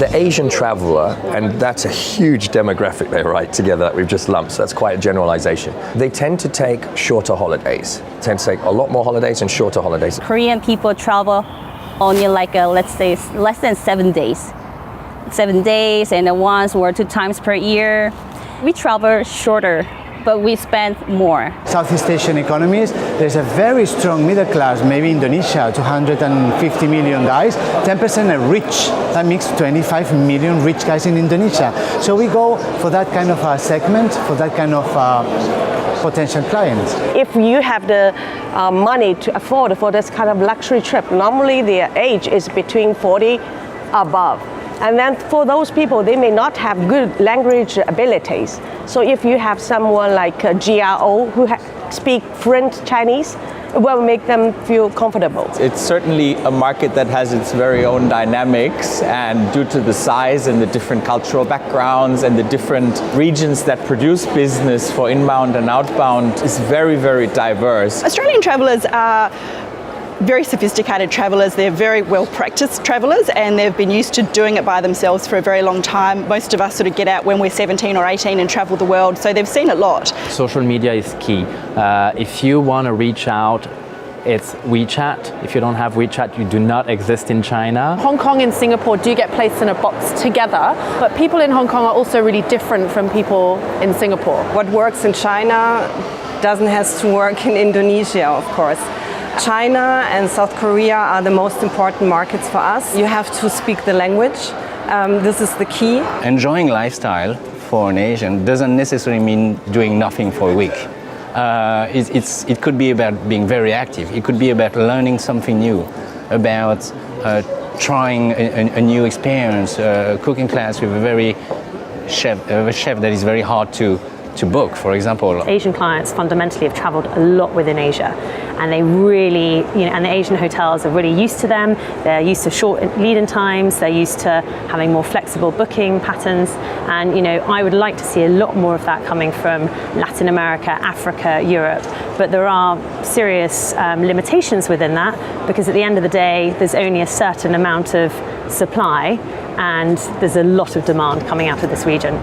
The Asian traveler, and that's a huge demographic there, right, together that we've just lumped, so that's quite a generalization. They tend to take shorter holidays, tend to take a lot more holidays and shorter holidays. Korean people travel only like, let's say, less than 7 days. 7 days and once or 2 times per year. We travel shorter, but we spend more. Southeast Asian economies, there's a very strong middle class, maybe Indonesia, 250 million guys, 10% are rich. That makes 25 million rich guys in Indonesia. So we go for that kind of segment, for that kind of potential clients. If you have the money to afford for this kind of luxury trip, normally the age is between 40 above. And then for those people, they may not have good language abilities. So if you have someone like a GRO who speak French, Chinese, it will make them feel comfortable. It's certainly a market that has its very own dynamics, and due to the size and the different cultural backgrounds and the different regions that produce business for inbound and outbound is very, very diverse. Australian travellers are very sophisticated travellers. They're very well practiced travellers, and they've been used to doing it by themselves for a very long time. Most of us sort of get out when we're 17 or 18 and travel the world, so they've seen a lot. Social media is key. If you want to reach out, it's WeChat. If you don't have WeChat, you do not exist in China. Hong Kong and Singapore do get placed in a box together, but people in Hong Kong are also really different from people in Singapore. What works in China doesn't have to work in Indonesia, of course. China and South Korea are the most important markets for us. You have to speak the language. This is the key. Enjoying lifestyle for an Asian doesn't necessarily mean doing nothing for a week. It could be about being very active. It could be about learning something new, about trying a new experience, a cooking class with a chef that is very hard to book, for example. Asian clients fundamentally have traveled a lot within Asia, and they really, and the Asian hotels are really used to them. They're used to short lead-in times. They're used to having more flexible booking patterns. And, I would like to see a lot more of that coming from Latin America, Africa, Europe. But there are serious limitations within that, because at the end of the day, there's only a certain amount of supply, and there's a lot of demand coming out of this region.